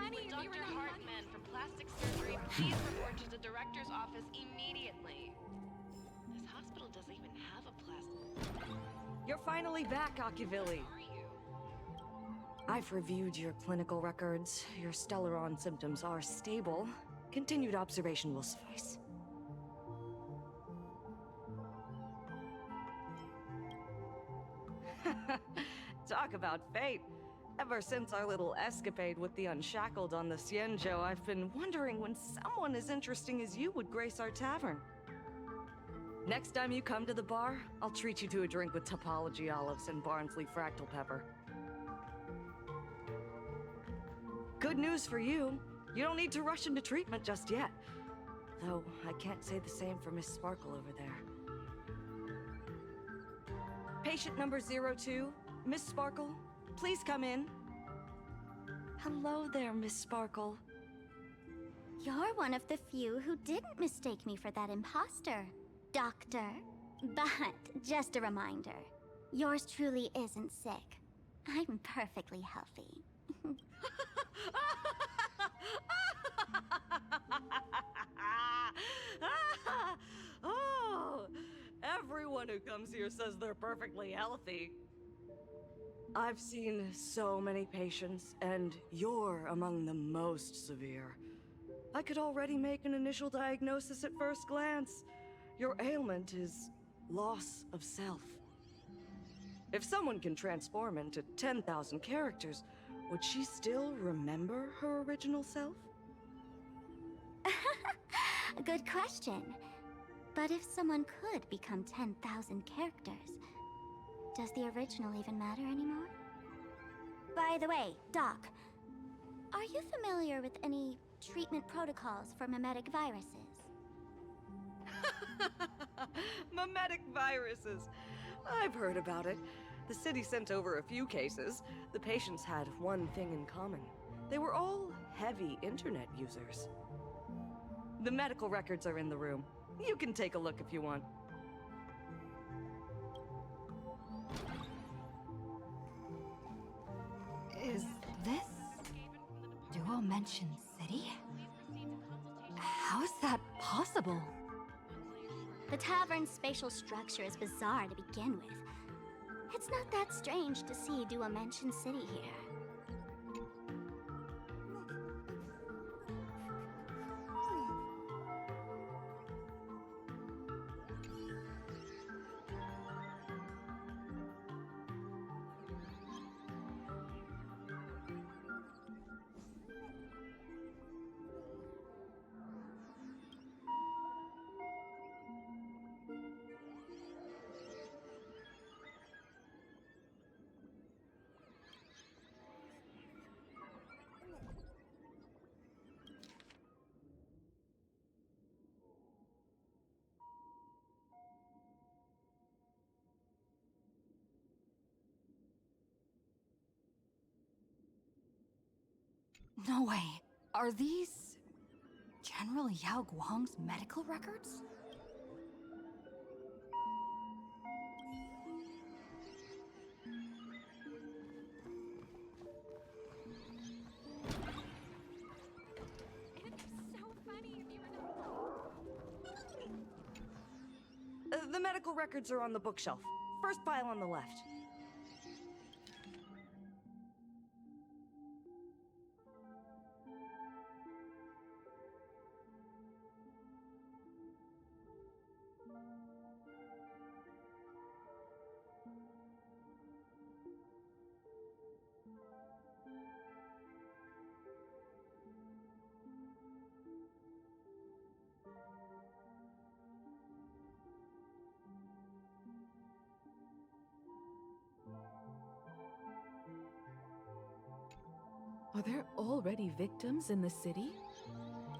With Dr. Hartman from plastic surgery, please report to the director's office immediately. This hospital doesn't even have a plastic. You're finally back, Akivili. Who are you? I've reviewed your clinical records. Your Stellaron symptoms are stable. Continued observation will suffice. Talk about fate. Ever since our little escapade with the Unshackled on the Xianzhou, I've been wondering when someone as interesting as you would grace our tavern. Next time you come to the bar, I'll treat you to a drink with topology olives and Barnsley fractal pepper. Good news for you. You don't need to rush into treatment just yet. Though, I can't say the same for Miss Sparkle over there. Patient number 02, Miss Sparkle, please come in. Hello there, Miss Sparkle. You're one of the few who didn't mistake me for that imposter, Doctor. But, just a reminder, yours truly isn't sick. I'm perfectly healthy. Oh, everyone who comes here says they're perfectly healthy. I've seen so many patients, and you're among the most severe. I could already make an initial diagnosis at first glance. Your ailment is loss of self. If someone can transform into 10,000 characters, would she still remember her original self? Good question. But if someone could become 10,000 characters, does the original even matter anymore? By the way, Doc, are you familiar with any treatment protocols for memetic viruses? Memetic viruses. I've heard about it. The city sent over a few cases. The patients had one thing in common. They were all heavy internet users. The medical records are in the room. You can take a look if you want. Is this Duo Mention City? How is that possible? The tavern's spatial structure is bizarre to begin with. It's not that strange to see Duo-Mention City here. No way. Are these General Yao Guang's medical records? The medical records are on the bookshelf. First pile on the left. Are there already victims in the city?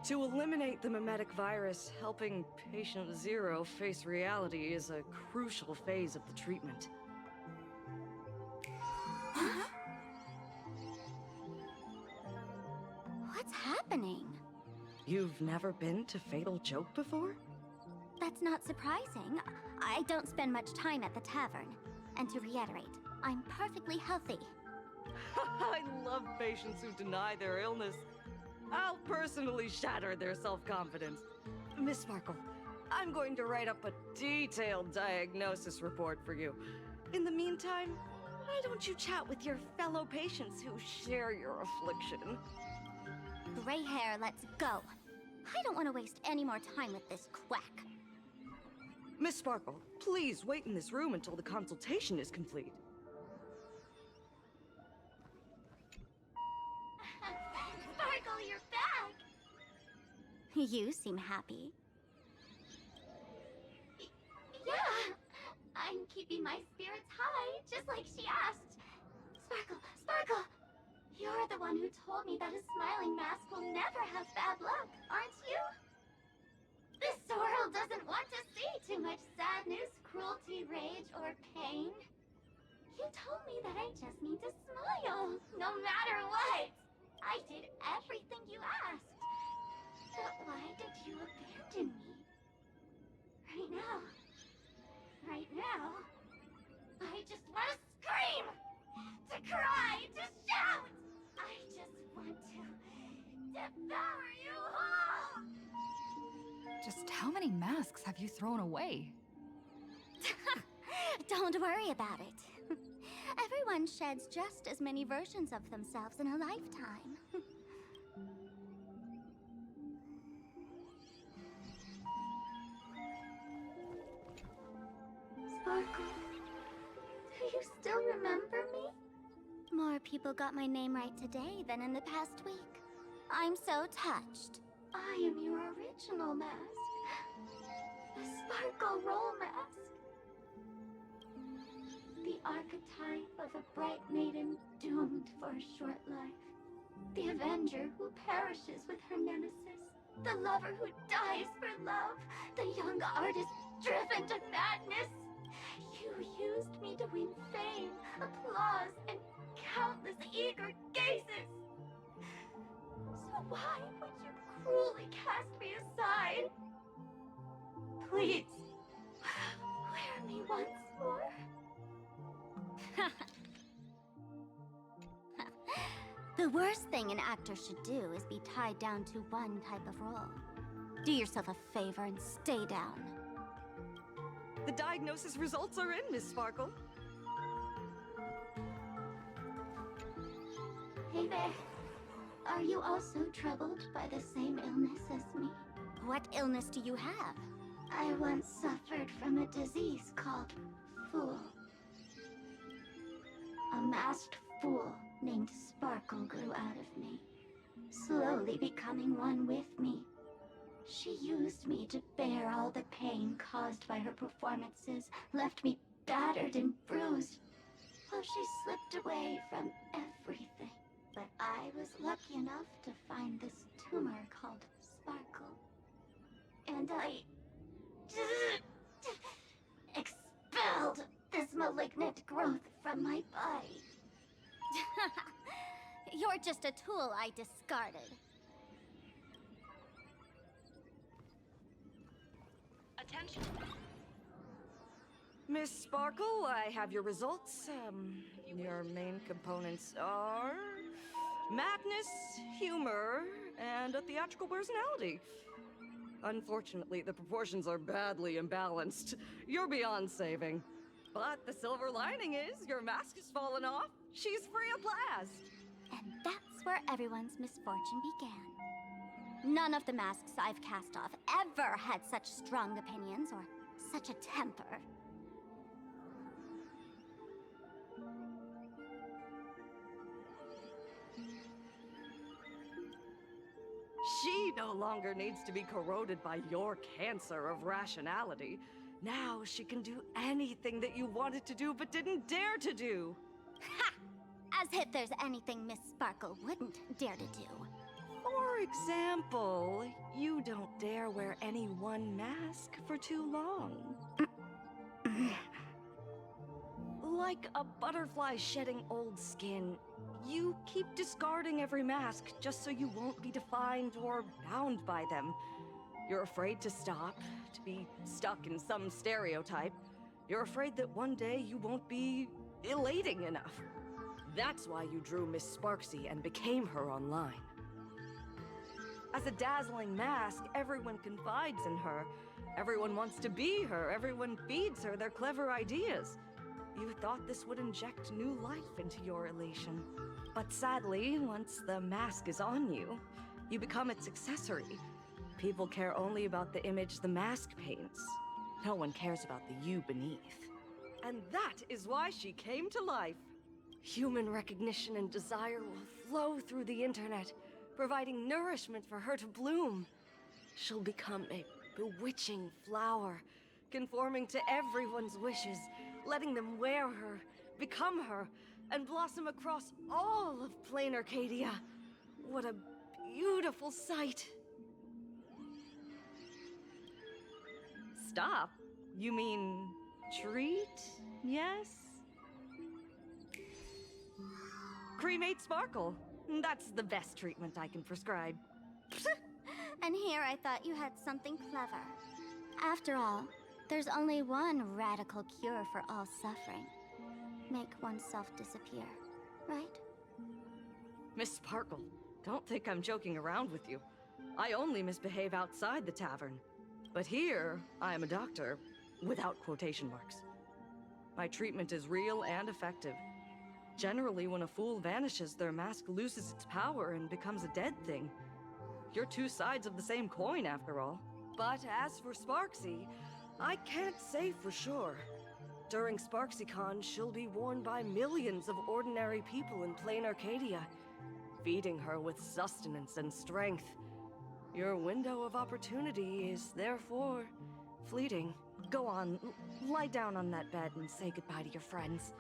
To eliminate the memetic virus, helping Patient Zero face reality is a crucial phase of the treatment. What's happening? You've never been to Fatal Joke before? That's not surprising. I don't spend much time at the tavern. And to reiterate, I'm perfectly healthy. I love patients who deny their illness. I'll personally shatter their self-confidence. Miss Sparkle, I'm going to write up a detailed diagnosis report for you. In the meantime, why don't you chat with your fellow patients who share your affliction? Gray hair, let's go. I don't want to waste any more time with this quack. Miss Sparkle, please wait in this room until the consultation is complete. Sparkle, you're back! You seem happy. Yeah, I'm keeping my spirits high, just like she asked. Sparkle, Sparkle! You're the one who told me that a smiling mask will never have bad luck, aren't you? This world doesn't want to see too much sadness, cruelty, rage, or pain. You told me that I just need to smile, no matter what. I did everything you asked. But why did you abandon me? Right now, I just want to scream, to cry, to shout. I just want to devour you all. Just how many masks have you thrown away? Don't worry about it. Everyone sheds just as many versions of themselves in a lifetime. Sparkle, do you still remember me? More people got my name right today than in the past week. I'm so touched. I am your original mask. The Sparkle Roll mask. The archetype of a bright maiden doomed for a short life. The avenger who perishes with her nemesis. The lover who dies for love. The young artist driven to madness. You used me to win fame, applause, and countless eager gazes. So why would you cruelly cast me aside? Please, wear me once more. The worst thing an actor should do is be tied down to one type of role. Do yourself a favor and stay down. The diagnosis results are in, Miss Sparkle. Hey there. Are you also troubled by the same illness as me? What illness do you have? I once suffered from a disease called Fool. A masked fool named Sparkle grew out of me, slowly becoming one with me. She used me to bear all the pain caused by her performances, left me battered and bruised, while she slipped away from everything. But I was lucky enough to find this tumor called Sparkle. And I expelled this malignant growth from my body. You're just a tool I discarded. Attention. Miss Sparkle, I have your results. Your main components are madness, humor, and a theatrical personality. Unfortunately, the proportions are badly imbalanced. You're beyond saving. But the silver lining is your mask has fallen off. She's free at last. And that's where everyone's misfortune began. None of the masks I've cast off ever had such strong opinions or such a temper. She no longer needs to be corroded by your cancer of rationality. Now she can do anything that you wanted to do but didn't dare to do. Ha! As if there's anything Miss Sparkle wouldn't dare to do. For example, you don't dare wear any one mask for too long. Like a butterfly shedding old skin, you keep discarding every mask just so you won't be defined or bound by them. You're afraid to stop, to be stuck in some stereotype. You're afraid that one day you won't be elating enough. That's why you drew Miss Sparksy and became her online. As a dazzling mask, everyone confides in her. Everyone wants to be her. Everyone feeds her their clever ideas. You thought this would inject new life into your elation. But sadly, once the mask is on you, you become its accessory. People care only about the image the mask paints. No one cares about the you beneath. And that is why she came to life. Human recognition and desire will flow through the internet, providing nourishment for her to bloom. She'll become a bewitching flower, conforming to everyone's wishes, letting them wear her, become her, and blossom across all of Planarcadia. What a beautiful sight. Stop? You mean treat? Yes? Cremate Sparkle. That's the best treatment I can prescribe. And here I thought you had something clever. After all, there's only one radical cure for all suffering. Make oneself disappear, right? Miss Sparkle, don't think I'm joking around with you. I only misbehave outside the tavern. But here, I am a doctor, without quotation marks. My treatment is real and effective. Generally, when a fool vanishes, their mask loses its power and becomes a dead thing. You're two sides of the same coin, after all. But as for Sparksy, I can't say for sure. During SparksyCon, she'll be worn by millions of ordinary people in Planarcadia, feeding her with sustenance and strength. Your window of opportunity is therefore fleeting. Go on, lie down on that bed and say goodbye to your friends.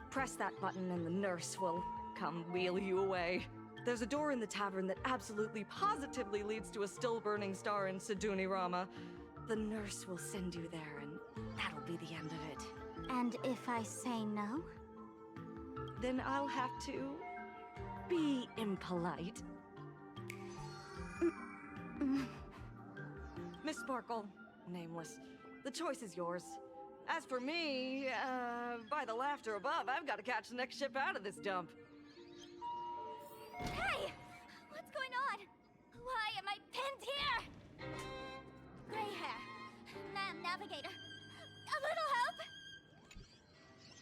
Press that button and the nurse will come wheel you away. There's a door in the tavern that absolutely positively leads to a still-burning star in Siduni Rama. The nurse will send you there, and that'll be the end of it. And if I say no? Then I'll have to be impolite. Miss Sparkle, nameless, the choice is yours. As for me, by the laughter above, I've got to catch the next ship out of this dump. Hey! What's going on? Why am I pinned here? Gray hair. Ma'am, navigator. A little help?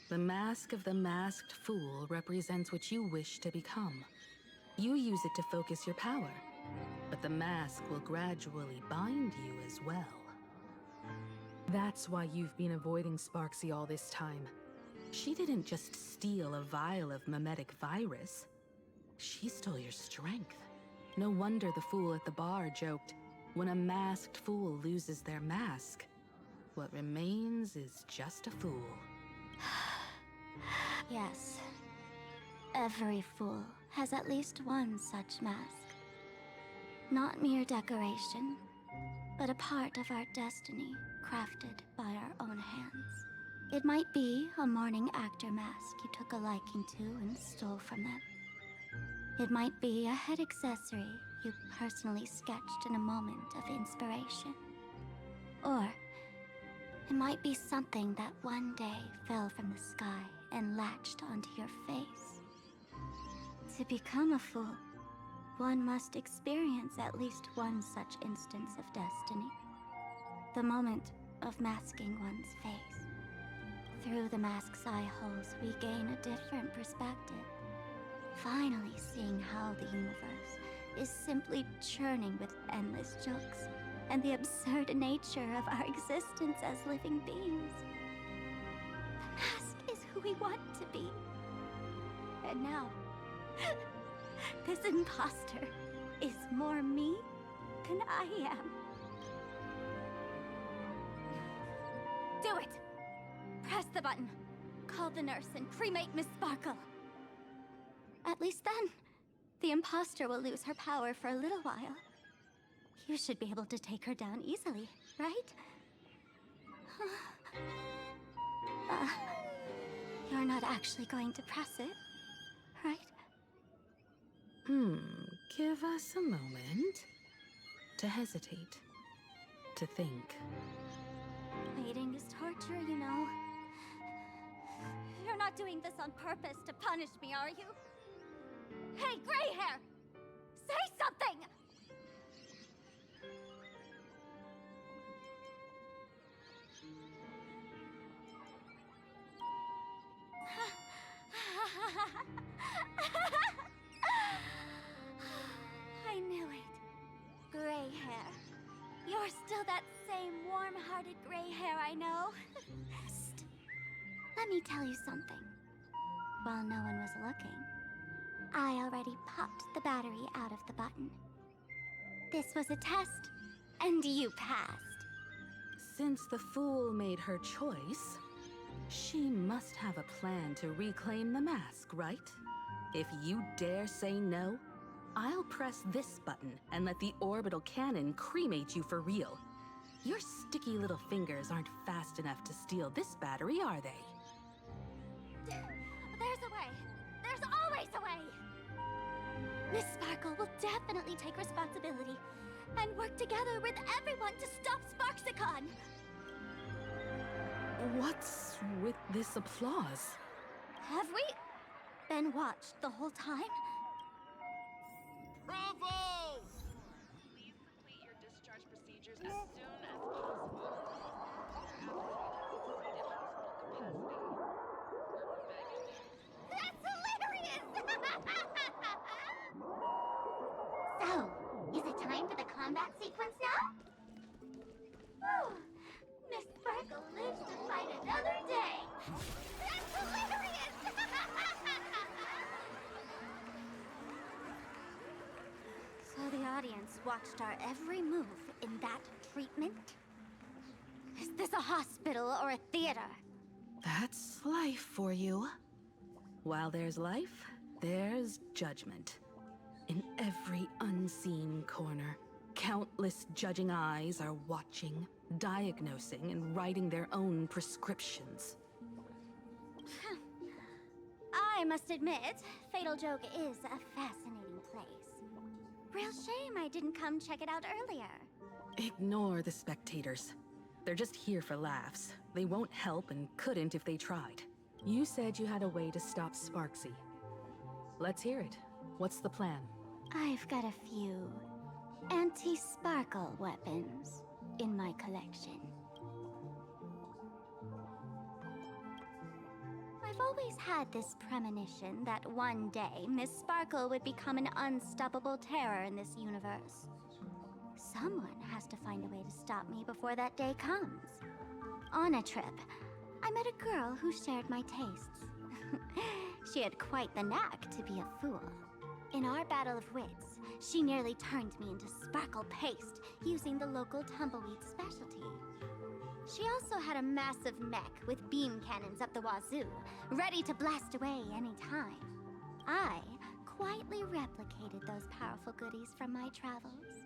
The mask of the masked fool represents what you wish to become. You use it to focus your power, but the mask will gradually bind you as well. That's why you've been avoiding Sparksy all this time. She didn't just steal a vial of Memetic virus. She stole your strength. No wonder the fool at the bar joked, when a masked fool loses their mask, what remains is just a fool. Yes. Every fool has at least one such mask. Not mere decoration, but a part of our destiny, crafted by our own hands. It might be a morning actor mask you took a liking to and stole from them. It might be a head accessory you personally sketched in a moment of inspiration. Or it might be something that one day fell from the sky and latched onto your face. To become a fool, one must experience at least one such instance of destiny. The moment of masking one's face. Through the mask's eye holes, we gain a different perspective. Finally seeing how the universe is simply churning with endless jokes, and the absurd nature of our existence as living beings. The mask is who we want to be. And now, this imposter is more me than I am. Do it! Press the button. Call the nurse and cremate Miss Sparkle. At least then, the imposter will lose her power for a little while. You should be able to take her down easily, right? You're not actually going to press it, right? Give us a moment to hesitate, to think. Waiting is torture, you know. You're You're not doing this on purpose to punish me, are you? Hey, gray hair! Say something! I knew it. Gray hair. You're still that same warm-hearted gray hair I know. Psst. Let me tell you something. While no one was looking, I already popped the battery out of the button. This was a test, and you passed. Since the fool made her choice, she must have a plan to reclaim the mask, right? If you dare say no, I'll press this button and let the orbital cannon cremate you for real. Your sticky little fingers aren't fast enough to steal this battery, are they? There's a way. There's always a way. Miss Sparkle will definitely take responsibility and work together with everyone to stop Sparksicon. What's with this applause? Have we been watched the whole time? Bravo! Please complete your discharge procedures as soon as possible. That's hilarious! So, is it time for the combat sequence now? Whew. Miss Sparkle lives to fight another day! That's hilarious! So the audience watched our every move in that treatment? Is this a hospital or a theater? That's life for you. While there's life, there's judgment. In every unseen corner, countless judging eyes are watching, diagnosing, and writing their own prescriptions. I must admit, Fatal Joke is a fascinating place. Real shame I didn't come check it out earlier. Ignore the spectators. They're just here for laughs. They won't help and couldn't if they tried. You said you had a way to stop Sparksy. Let's hear it. What's the plan? I've got a few anti-sparkle weapons in my collection. I've always had this premonition that one day Miss Sparkle would become an unstoppable terror in this universe. Someone has to find a way to stop me before that day comes. On a trip, I met a girl who shared my tastes. She had quite the knack to be a fool. In our battle of wits, she nearly turned me into sparkle paste using the local tumbleweed specialty. She also had a massive mech with beam cannons up the wazoo, ready to blast away any time. I quietly replicated those powerful goodies from my travels.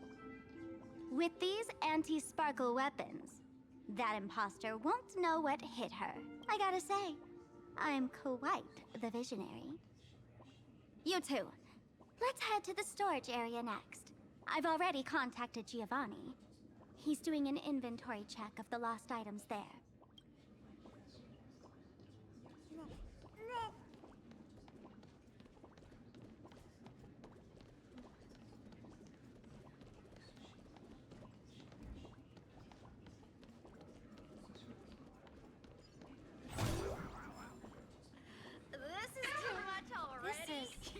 With these anti-sparkle weapons, that imposter won't know what hit her. I gotta say, I'm quite the visionary. You two, let's head to the storage area next. I've already contacted Giovanni. He's doing an inventory check of the lost items there. This is too much already. This is...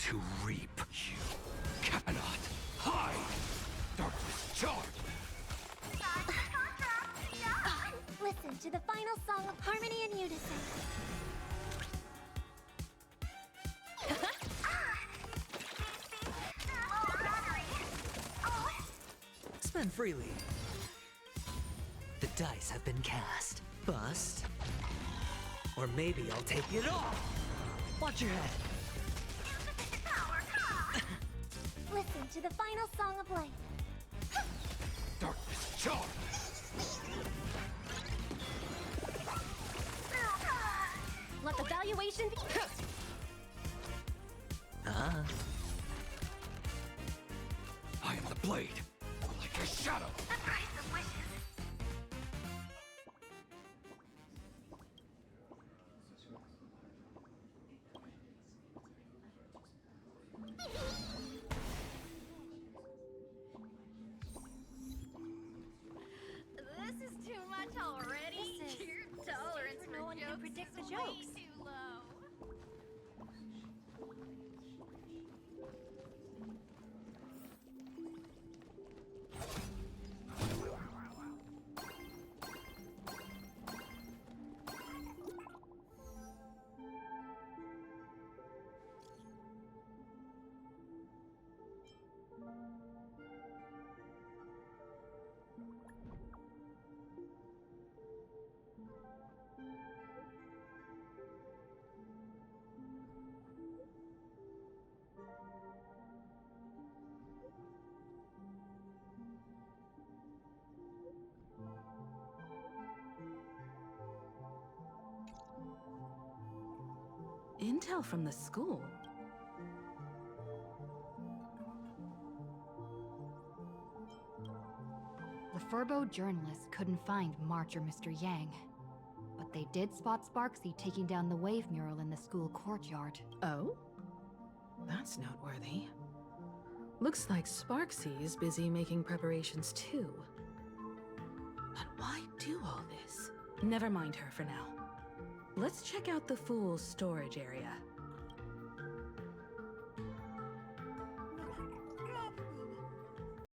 to reap. You cannot hide! Darkness charge! Listen to the final song of harmony and unison. Spend freely. The dice have been cast. Bust. Or maybe I'll take it all! Watch your head! Listen to the final song of life. Darkness charge! Let the valuation be... Ah. I am the blade, like a shadow! The price of wishes. This is too much already. Your tolerance for no one can jokes predict the is jokes. way too low. Intel from the school? The Furbo journalists couldn't find March or Mr. Yang, but they did spot Sparksy taking down the wave mural in the school courtyard. Oh? That's noteworthy. Looks like Sparksy is busy making preparations too. But why do all this? Never mind her for now. Let's check out the Fool's storage area.